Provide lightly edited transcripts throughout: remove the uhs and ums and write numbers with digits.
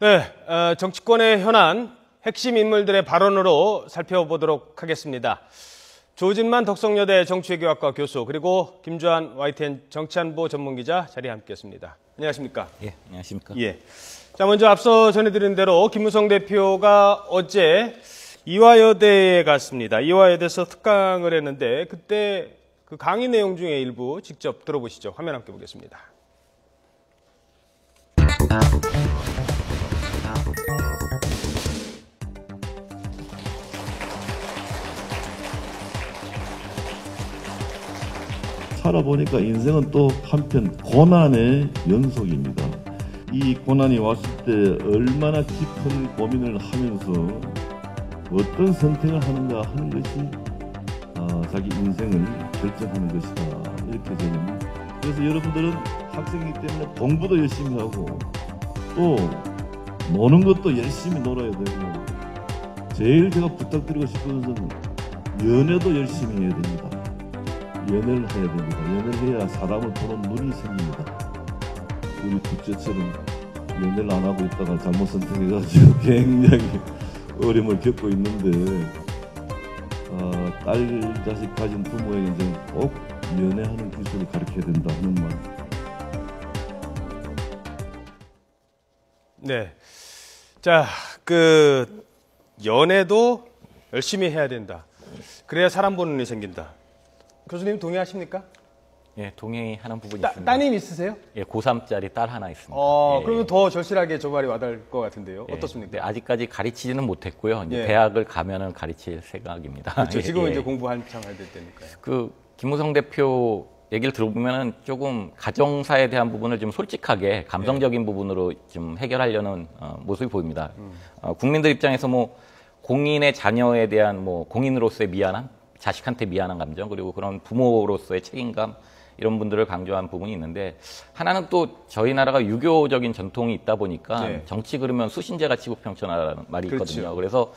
네, 정치권의 현안, 핵심 인물들의 발언으로 살펴보도록 하겠습니다. 조진만 덕성여대 정치외교학과 교수, 그리고 김주한 YTN 정치안보 전문기자 자리에 함께했습니다. 안녕하십니까? 예, 안녕하십니까? 예. 자, 먼저 앞서 전해드린 대로 김무성 대표가 어제 이화여대에 갔습니다. 이화여대에서 특강을 했는데 그때 그 강의 내용 중에 일부 직접 들어보시죠. 화면 함께 보겠습니다. 살아보니까 인생은 또 한편 고난의 연속입니다. 이 고난이 왔을 때 얼마나 깊은 고민을 하면서 어떤 선택을 하는가 하는 것이 자기 인생을 결정하는 것이다. 이렇게 저는. 그래서 여러분들은 학생이기 때문에 공부도 열심히 하고 또 노는 것도 열심히 놀아야 되고 제일 제가 부탁드리고 싶은 것은 연애도 열심히 해야 됩니다. 연애를 해야 됩니다. 연애를 해야 사람을 보는 눈이 생깁니다. 우리 둘째처럼 연애를 안 하고 있다가 잘못 선택해가지고 굉장히 어려움을 겪고 있는데 딸 자식 가진 부모에게 이제 꼭 연애하는 기술을 가르쳐야 된다 하는 말. 네, 자, 연애도 열심히 해야 된다. 그래야 사람 보는 눈이 생긴다. 교수님 동의하십니까? 예, 동의하는 부분이 있습니다. 따님 있으세요? 예, 고3짜리 딸 하나 있습니다. 예, 그러면 더 절실하게 저 말이 와닿을 것 같은데요. 예, 어떻습니까? 네, 아직까지 가르치지는 못했고요. 이제 예. 대학을 가면은 가르칠 생각입니다. 그렇죠. 지금은 예. 이제 공부 한창 해야 될 때니까요. 김무성 대표 얘기를 들어보면은 조금 가정사에 대한 부분을 좀 솔직하게 감성적인 부분으로 좀 해결하려는 모습이 보입니다. 국민들 입장에서 뭐 공인의 자녀에 대한 뭐 공인으로서의 미안함, 자식한테 미안한 감정, 그리고 그런 부모로서의 책임감, 이런 분들을 강조한 부분이 있는데, 하나는 또 저희 나라가 유교적인 전통이 있다 보니까 정치 그러면 수신제가 치부평천하라는 말이 있거든요. 그래서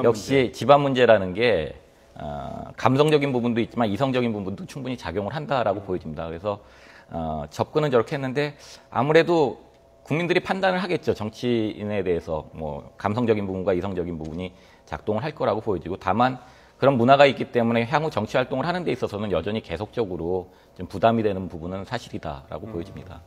역시 집안 문제라는 게 감성적인 부분도 있지만 이성적인 부분도 충분히 작용을 한다라고 보여집니다. 그래서 접근은 저렇게 했는데 아무래도 국민들이 판단을 하겠죠. 정치인에 대해서 뭐 감성적인 부분과 이성적인 부분이 작동을 할 거라고 보여지고, 다만 그런 문화가 있기 때문에 향후 정치 활동을 하는 데 있어서는 여전히 계속적으로 좀 부담이 되는 부분은 사실이다라고 보여집니다.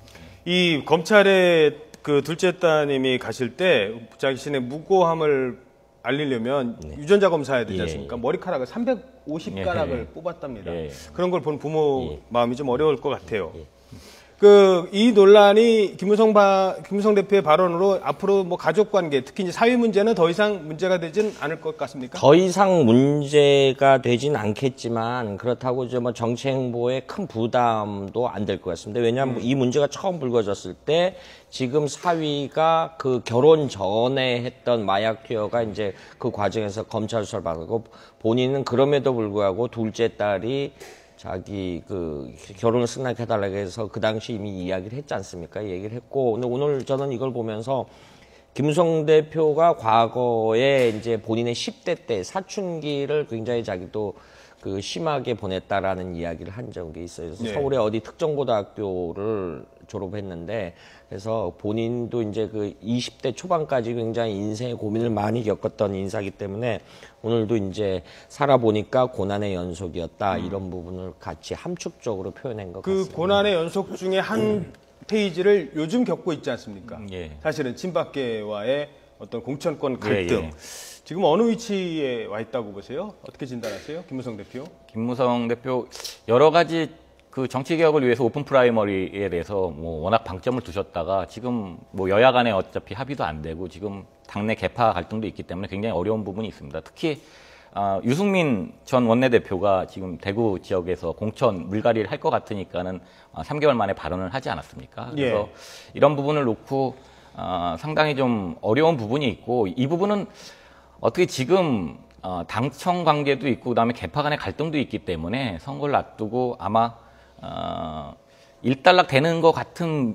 이 검찰에 그 둘째 따님이 가실 때 자신의 무고함을 알리려면 유전자 검사해야 되지 않습니까? 머리카락을 350가락을 뽑았답니다. 그런 걸 본 부모 마음이 좀 어려울 것 같아요. 이 논란이 김무성 대표의 발언으로 앞으로 뭐 가족 관계, 특히 이제 사회 문제는 더 이상 문제가 되진 않을 것 같습니까? 더 이상 문제가 되진 않겠지만, 그렇다고 이제 뭐 정치 행보에 큰 부담도 안 될 것 같습니다. 왜냐하면 이 문제가 처음 불거졌을 때 지금 사위가 그 결혼 전에 했던 마약 투여가 이제 그 과정에서 검찰 수사를 받고, 본인은 그럼에도 불구하고 둘째 딸이 자기 결혼을 승낙해달라고 해서 그 당시 이미 이야기를 했지 않습니까? 얘기를 했고, 근데 오늘 저는 이걸 보면서 김무성 대표가 과거에 이제 본인의 10대 때 사춘기를 굉장히 자기도 심하게 보냈다라는 이야기를 한 적이 있어요. 그래서 서울의 어디 특정고등학교를 졸업했는데, 그래서 본인도 이제 20대 초반까지 굉장히 인생의 고민을 많이 겪었던 인사이기 때문에 오늘도 이제 살아보니까 고난의 연속이었다, 이런 부분을 같이 함축적으로 표현한 것 같습니다. 그 고난의 연속 중에 한 페이지를 요즘 겪고 있지 않습니까? 사실은 친박계와의 어떤 공천권 갈등. 지금 어느 위치에 와 있다고 보세요? 어떻게 진단하세요? 김무성 대표? 김무성 대표 여러 가지 그 정치 개혁을 위해서 오픈 프라이머리에 대해서 뭐 워낙 방점을 두셨다가 지금 뭐 여야 간에 어차피 합의도 안 되고 지금 당내 계파 갈등도 있기 때문에 굉장히 어려운 부분이 있습니다. 특히 유승민 전 원내대표가 지금 대구 지역에서 공천 물갈이를 할 것 같으니까는 3개월 만에 발언을 하지 않았습니까? 그래서 이런 부분을 놓고 상당히 좀 어려운 부분이 있고, 이 부분은 어떻게 지금 당청 관계도 있고 그다음에 계파 간의 갈등도 있기 때문에 선거를 앞두고 아마 일단락 되는 것 같은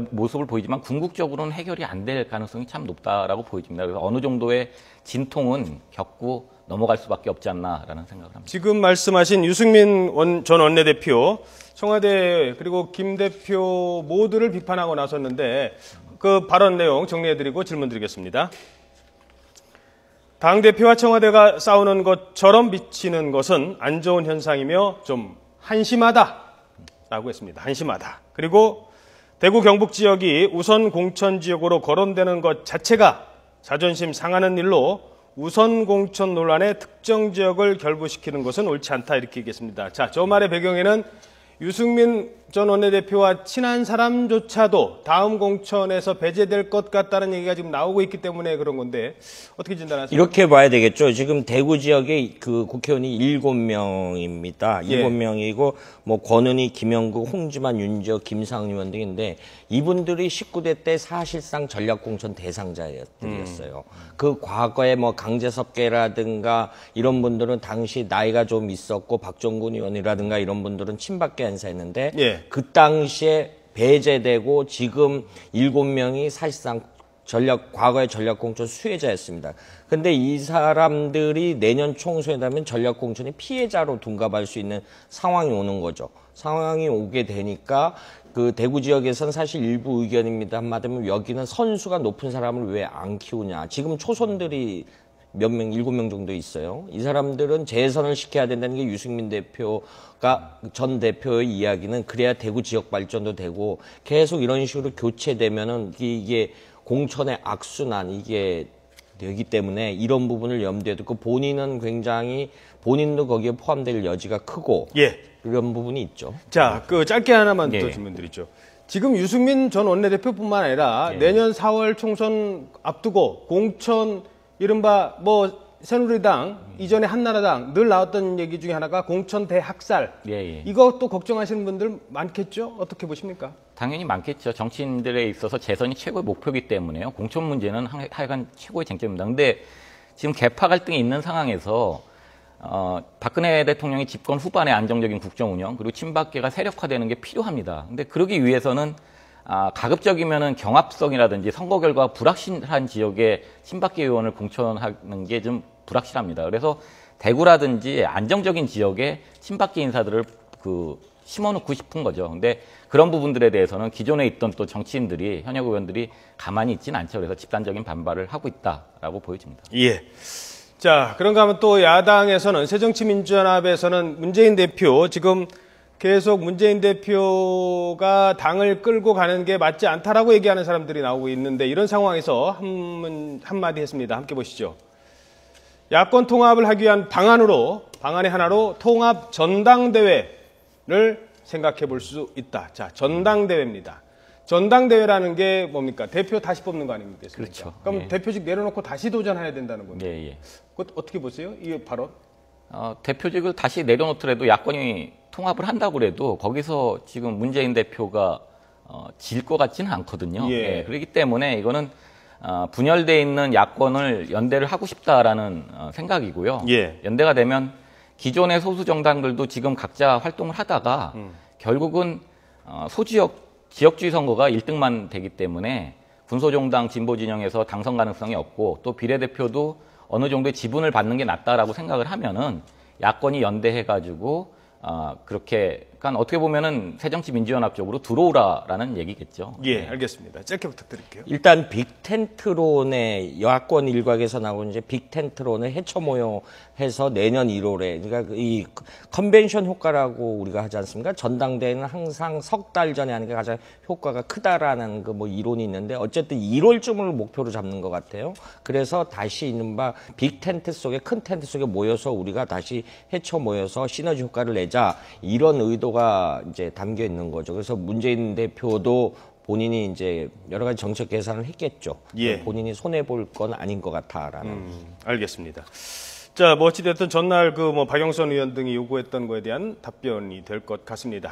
모습을 보이지만 궁극적으로는 해결이 안 될 가능성이 참 높다라고 보여집니다. 그래서 어느 정도의 진통은 겪고 넘어갈 수밖에 없지 않나라는 생각을 합니다. 지금 말씀하신 유승민 전 원내대표, 청와대 그리고 김 대표 모두를 비판하고 나섰는데 그 발언 내용 정리해드리고 질문 드리겠습니다. 당대표와 청와대가 싸우는 것처럼 비치는 것은 안 좋은 현상이며 좀 한심하다라고 했습니다. 한심하다. 그리고 대구 경북 지역이 우선 공천 지역으로 거론되는 것 자체가 자존심 상하는 일로 우선 공천 논란의 특정 지역을 결부시키는 것은 옳지 않다 이렇게 얘기했습니다. 자, 저 말의 배경에는 유승민 전 원내대표와 친한 사람조차도 다음 공천에서 배제될 것 같다는 얘기가 지금 나오고 있기 때문에 그런 건데 어떻게 진단하세요? 이렇게 봐야 되겠죠. 지금 대구 지역의 그 국회의원이 7명입니다. 예. 7명이고 뭐 권은희, 김영국, 홍지만, 윤지혁, 김상은 의원 등인데 이분들이 19대 때 사실상 전략공천 대상자들이었어요. 그 과거에 뭐 강재섭계라든가 이런 분들은 당시 나이가 좀 있었고 박종군 의원이라든가 이런 분들은 친박계 안사였는데 예. 그 당시에 배제되고 지금 7명이 사실상 과거의 전략공천 수혜자였습니다. 근데 이 사람들이 내년 총선에 되면 전략공천의 피해자로 둔갑할 수 있는 상황이 오는 거죠. 상황이 오게 되니까 그 대구 지역에서는 사실 일부 의견입니다. 한마디면 여기는 선수가 높은 사람을 왜 안 키우냐. 지금 초선들이 몇 명, 7명 정도 있어요. 이 사람들은 재선을 시켜야 된다는 게 유승민 대표가 전 대표의 이야기는 그래야 대구 지역 발전도 되고 계속 이런 식으로 교체되면은 이게 공천의 악순환 이게 되기 때문에 이런 부분을 염두에 두고 본인도 거기에 포함될 여지가 크고 예. 이런 부분이 있죠. 자, 그 짧게 하나만 예. 더 질문 드리죠. 지금 유승민 전 원내대표뿐만 아니라 예. 내년 4월 총선 앞두고 공천 이른바 뭐 새누리당 이전에 한나라당 늘 나왔던 얘기 중에 하나가 공천 대학살. 예. 이것도 걱정하시는 분들 많겠죠? 어떻게 보십니까? 당연히 많겠죠. 정치인들에 있어서 재선이 최고의 목표이기 때문에요. 공천 문제는 하여간 최고의 쟁점입니다. 근데 지금 계파 갈등이 있는 상황에서 박근혜 대통령이 집권 후반에 안정적인 국정 운영 그리고 친박계가 세력화되는 게 필요합니다. 근데 그러기 위해서는 가급적이면은 경합성이라든지 선거 결과 불확실한 지역에 친박계 의원을 공천하는 게 좀 불확실합니다. 그래서 대구라든지 안정적인 지역에 친박계 인사들을 심어놓고 싶은 거죠. 근데 그런 부분들에 대해서는 기존에 있던 또 정치인들이 현역 의원들이 가만히 있지는 않죠. 그래서 집단적인 반발을 하고 있다라고 보여집니다. 예. 자, 그런가 하면 또 야당에서는 새정치민주연합에서는 문재인 대표 지금 계속 문재인 대표가 당을 끌고 가는 게 맞지 않다라고 얘기하는 사람들이 나오고 있는데 이런 상황에서 한마디 했습니다. 함께 보시죠. 야권 통합을 하기 위한 방안의 하나로 통합 전당대회를 생각해 볼 수 있다. 자, 전당대회입니다. 전당대회라는 게 뭡니까? 대표 다시 뽑는 거 아닙니까? 그렇죠. 그럼 예. 대표직 내려놓고 다시 도전해야 된다는 건데. 예. 그것 어떻게 보세요? 이 발언? 대표직을 다시 내려놓더라도 야권이 통합을 한다고 해도 거기서 지금 문재인 대표가 질 것 같지는 않거든요. 예. 그렇기 때문에 이거는 분열돼 있는 야권을 연대를 하고 싶다라는 생각이고요. 예. 연대가 되면 기존의 소수 정당들도 지금 각자 활동을 하다가 결국은 지역주의 선거가 1등만 되기 때문에 군소정당 진보 진영에서 당선 가능성이 없고 또 비례대표도 어느 정도의 지분을 받는 게 낫다라고 생각을 하면은 야권이 연대해가지고 그렇게 그러니까 어떻게 보면은 새정치민주연합 쪽으로 들어오라라는 얘기겠죠. 예, 알겠습니다. 짧게 부탁드릴게요. 일단 빅텐트론의 야권 일각에서 나온 이제 빅텐트론을 해쳐 모여해서 내년 1월에 그러니까 이 컨벤션 효과라고 우리가 하지 않습니까? 전당대회는 항상 석 달 전에 하는 게 가장 효과가 크다라는 그 뭐 이론이 있는데 어쨌든 1월쯤을 목표로 잡는 것 같아요. 그래서 다시 이른바 빅텐트 속에 큰 텐트 속에 모여서 우리가 다시 해쳐 모여서 시너지 효과를 내자 이런 의도가 이제 담겨 있는 거죠. 그래서 문재인 대표도 본인이 이제 여러 가지 정책 계산을 했겠죠. 예. 본인이 손해 볼 건 아닌 것 같아라는. 알겠습니다. 자, 뭐 어찌됐든 전날 박영선 의원 등이 요구했던 거에 대한 답변이 될 것 같습니다.